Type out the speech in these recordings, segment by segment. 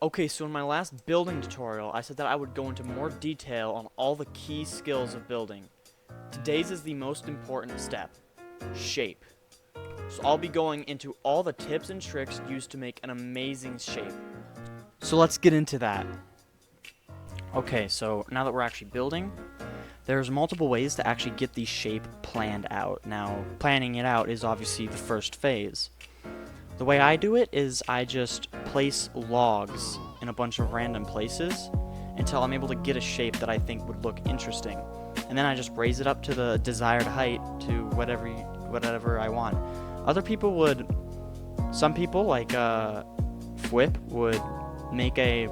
Okay, so in my last building tutorial, I said that I would go into more detail on all the key skills of building. Today's is the most important step, shape. So I'll be going into all the tips and tricks used to make an amazing shape. So let's get into that. Okay, so now that we're actually building, there's multiple ways to actually get the shape planned out. Now, planning it out is obviously the first phase. The way I do it is I just place logs in a bunch of random places until I'm able to get a shape that I think would look interesting. And then I just raise it up to the desired height to whatever I want. Some people like Fwip would make a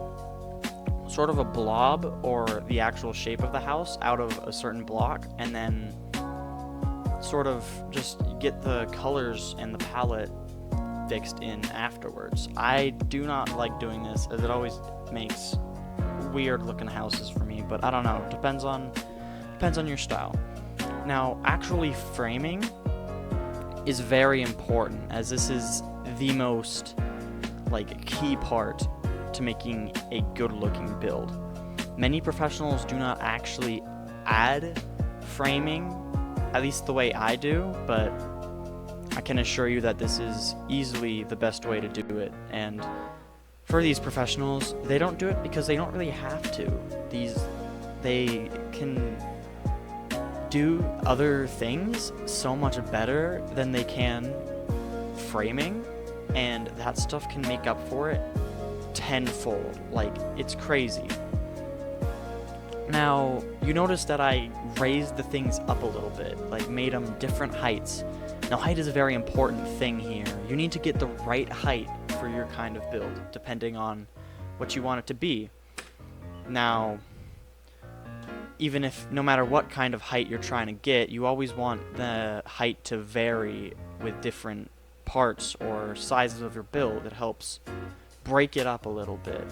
sort of a blob or the actual shape of the house out of a certain block and then sort of just get the colors and the palette fixed in afterwards. I do not like doing this as it always makes weird looking houses for me, but I don't know, depends on your style. Now, actually framing is very important as this is the most key part to making a good looking build. Many professionals do not actually add framing, at least the way I do, but I can assure you that this is easily the best way to do it. And for these professionals, they don't do it because they don't really have to. They can do other things so much better than they can framing, and that stuff can make up for it tenfold. It's crazy. Now, you notice that I raised the things up a little bit, made them different heights. Now, height is a very important thing here. You need to get the right height for your kind of build, depending on what you want it to be. Now, even if no matter what kind of height you're trying to get, you always want the height to vary with different parts or sizes of your build. It helps break it up a little bit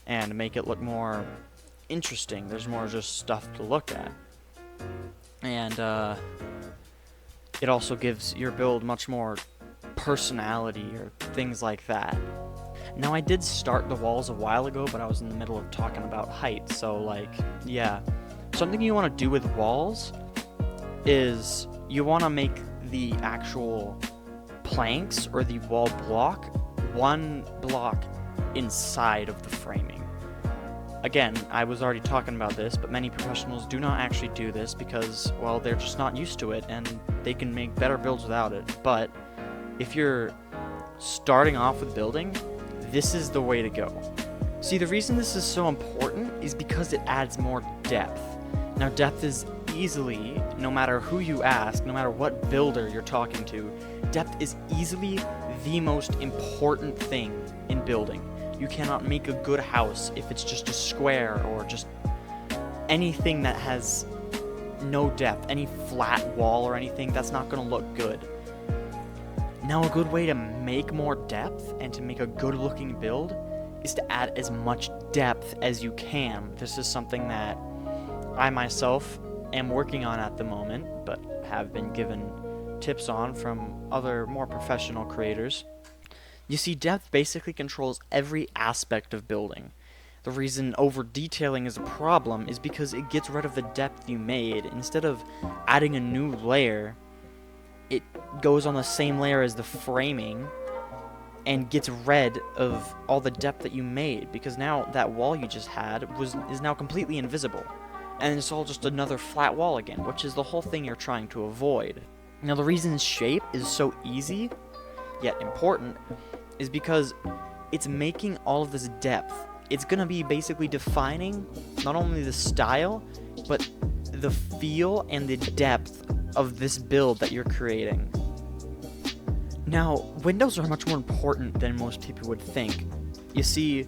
and make it look more interesting. There's more just stuff to look at. And it also gives your build much more personality or things like that. Now, I did start the walls a while ago, but I was in the middle of talking about height, so yeah. Something you want to do with walls is you want to make the actual planks or the wall block one block inside of the framing. Again, I was already talking about this, but many professionals do not actually do this because, well, they're just not used to it and they can make better builds without it. But if you're starting off with building, this is the way to go. See, the reason this is so important is because it adds more depth. Now, depth is easily, no matter who you ask, no matter what builder you're talking to, depth is easily the most important thing in building. You cannot make a good house if it's just a square or just anything that has no depth, any flat wall or anything. That's not going to look good. Now, a good way to make more depth and to make a good looking build is to add as much depth as you can. This is something that I myself am working on at the moment, but have been given tips on from other more professional creators. You see, depth basically controls every aspect of building. The reason over-detailing is a problem is because it gets rid of the depth you made. Instead of adding a new layer, it goes on the same layer as the framing and gets rid of all the depth that you made, because now that wall you just had is now completely invisible. And it's all just another flat wall again, which is the whole thing you're trying to avoid. Now, the reason shape is so easy, yet important, is because it's making all of this depth. It's going to be basically defining not only the style, but the feel and the depth of this build that you're creating. Now, windows are much more important than most people would think. You see,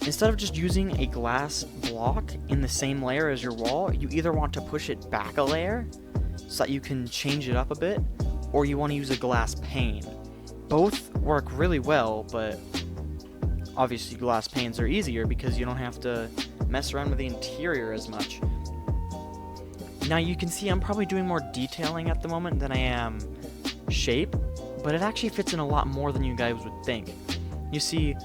instead of just using a glass block in the same layer as your wall, you either want to push it back a layer so that you can change it up a bit, or you want to use a glass pane. Both work really well, but obviously glass panes are easier because you don't have to mess around with the interior as much. Now, you can see I'm probably doing more detailing at the moment than I am shape, but it actually fits in a lot more than you guys would think. You see,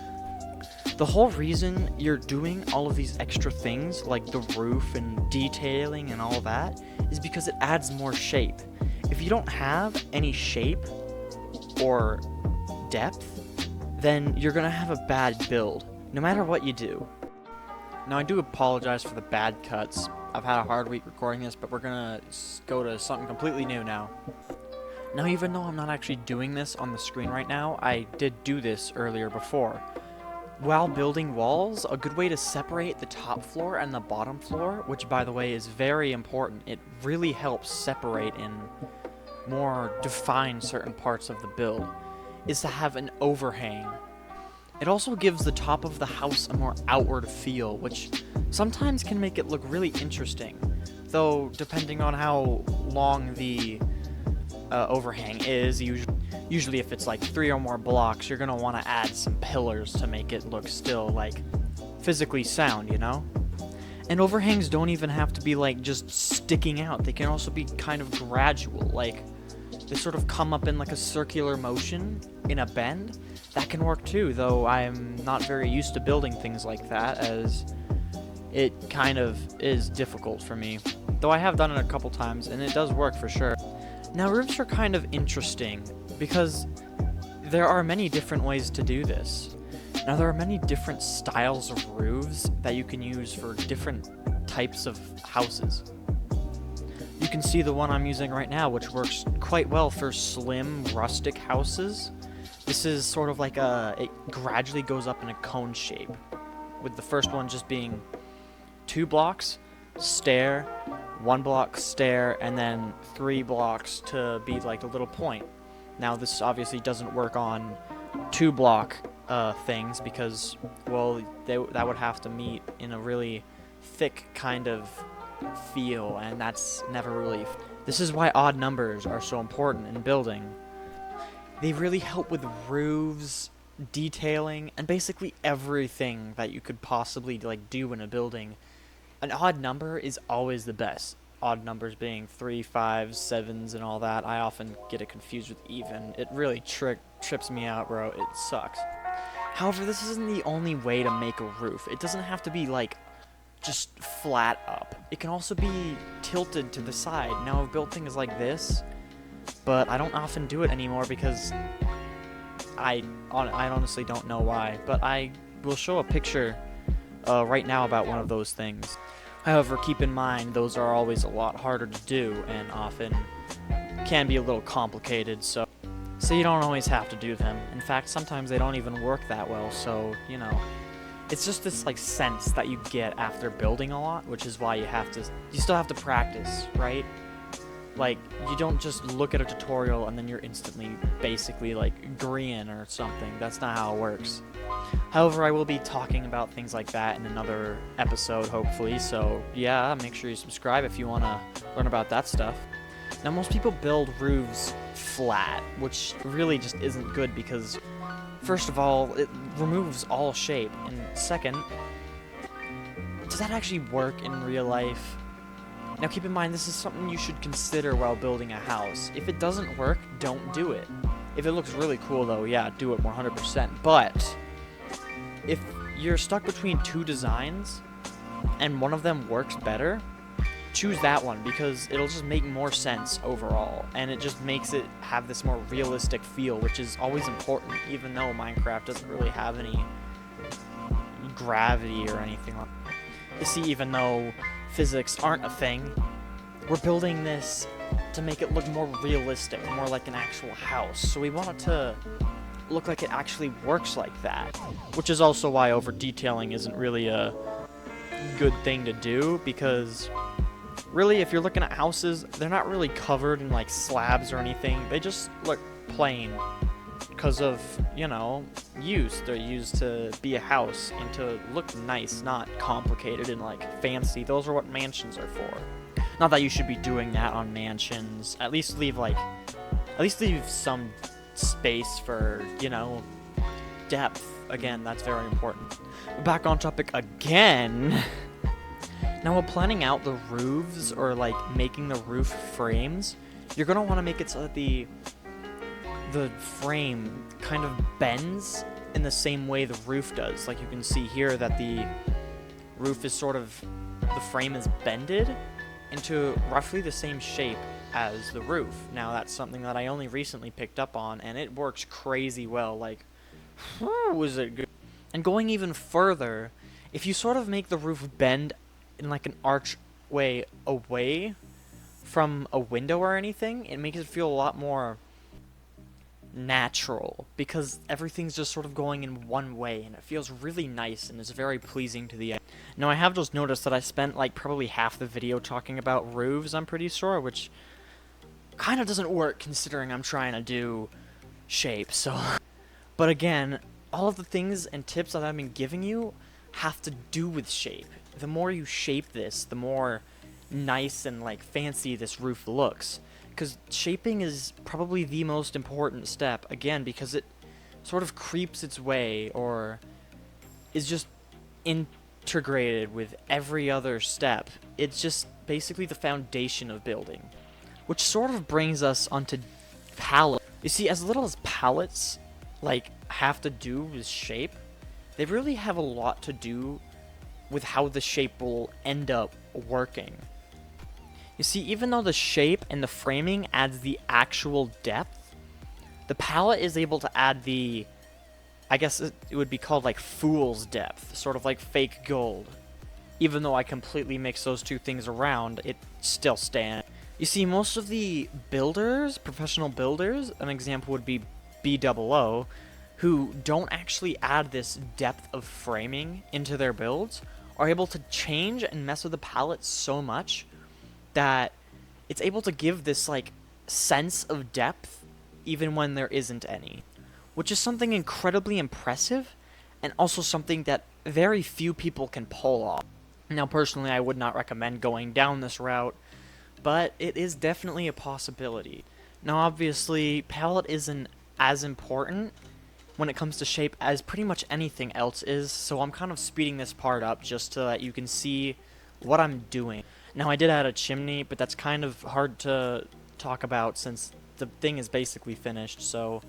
The whole reason you're doing all of these extra things, like the roof and detailing and all that, is because it adds more shape. If you don't have any shape or depth, then you're gonna have a bad build, no matter what you do. Now, I do apologize for the bad cuts. I've had a hard week recording this, but we're gonna go to something completely new now. Now, even though I'm not actually doing this on the screen right now, I did do this earlier before. While building walls, a good way to separate the top floor and the bottom floor, which by the way is very important, it really helps separate and more define certain parts of the build, is to have an overhang. It also gives the top of the house a more outward feel, which sometimes can make it look really interesting, though depending on how long the overhang is, usually if it's like 3 or more blocks, you're gonna want to add some pillars to make it look still like physically sound, you know? And overhangs don't even have to be like just sticking out. They can also be kind of gradual, like they sort of come up in like a circular motion in a bend. That can work too, though I'm not very used to building things like that, as it kind of is difficult for me. Though I have done it a couple times and it does work for sure. Now, roofs are kind of interesting because there are many different ways to do this. Now, there are many different styles of roofs that you can use for different types of houses. You can see the one I'm using right now, which works quite well for slim, rustic houses. This is sort of like it gradually goes up in a cone shape, with the first one just being 2 blocks, stair, 1 block, stair, and then 3 blocks to be like a little point. Now, this obviously doesn't work on 2 block things because, well, that would have to meet in a really thick kind of feel, and that's never really... This is why odd numbers are so important in building. They really help with roofs, detailing, and basically everything that you could possibly like do in a building. An odd number is always the best. Odd numbers being 3, 5, 7s, and all that. I often get it confused with even. It really trips me out, bro. It sucks. However, this isn't the only way to make a roof. It doesn't have to be like just flat up. It can also be tilted to the side. Now, I've built things like this, but I don't often do it anymore because I honestly don't know why. But I will show a picture right now about one of those things. However, keep in mind, those are always a lot harder to do and often can be a little complicated, so you don't always have to do them. In fact, sometimes they don't even work that well, so, you know, it's just this, like, sense that you get after building a lot, which is why you still have to practice, right? Like, you don't just look at a tutorial and then you're instantly, basically, like, green or something. That's not how it works. However, I will be talking about things like that in another episode, hopefully, so yeah, make sure you subscribe if you want to learn about that stuff. Now, most people build roofs flat, which really just isn't good because, first of all, it removes all shape, and second, does that actually work in real life? Now, keep in mind, this is something you should consider while building a house. If it doesn't work, don't do it. If it looks really cool, though, yeah, do it 100%. But if you're stuck between 2 designs and one of them works better, choose that one because it'll just make more sense overall, and it just makes it have this more realistic feel, which is always important, even though Minecraft doesn't really have any gravity or anything like that. You see, even though physics aren't a thing, we're building this to make it look more realistic, more like an actual house, so we want it to look like it actually works like that, which is also why over detailing isn't really a good thing to do, because really, if you're looking at houses, they're not really covered in like slabs or anything. They just look plain because of, you know, use. They're used to be a house and to look nice, not complicated and like fancy. Those are what mansions are for. Not that you should be doing that on mansions. At least leave some space for, you know, depth. Again, that's very important. Back on topic again. Now, while planning out the roofs or like making the roof frames, you're gonna want to make it so that the frame kind of bends in the same way the roof does. Like you can see here that the roof is sort of, the frame is bended into roughly the same shape as the roof. Now that's something that I only recently picked up on, and it works crazy well. Like, was it good? And going even further, if you sort of make the roof bend in like an archway away from a window or anything, it makes it feel a lot more natural, because everything's just sort of going in one way, and it feels really nice and is very pleasing to the eye. Now I have just noticed that I spent like probably half the video talking about roofs, I'm pretty sure, which kind of doesn't work considering I'm trying to do shape, so... But again, all of the things and tips that I've been giving you have to do with shape. The more you shape this, the more nice and like fancy this roof looks. Because shaping is probably the most important step, again, because it sort of creeps its way, or is just integrated with every other step. It's just basically the foundation of building. Which sort of brings us onto palette. You see, as little as palettes, like, have to do with shape, they really have a lot to do with how the shape will end up working. You see, even though the shape and the framing adds the actual depth, the palette is able to add the, I guess it would be called like fool's depth, sort of like fake gold. Even though I completely mix those two things around, it still stands. You see, most of the builders, professional builders, an example would be BOO, who don't actually add this depth of framing into their builds, are able to change and mess with the palette so much that it's able to give this like sense of depth even when there isn't any, which is something incredibly impressive and also something that very few people can pull off. Now personally, I would not recommend going down this route, but it is definitely a possibility. Now obviously, palette isn't as important when it comes to shape as pretty much anything else is, so I'm kind of speeding this part up just so that you can see what I'm doing. Now I did add a chimney, but that's kind of hard to talk about since the thing is basically finished, so...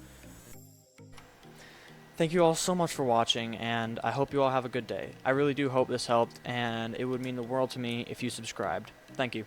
Thank you all so much for watching, and I hope you all have a good day. I really do hope this helped, and it would mean the world to me if you subscribed. Thank you.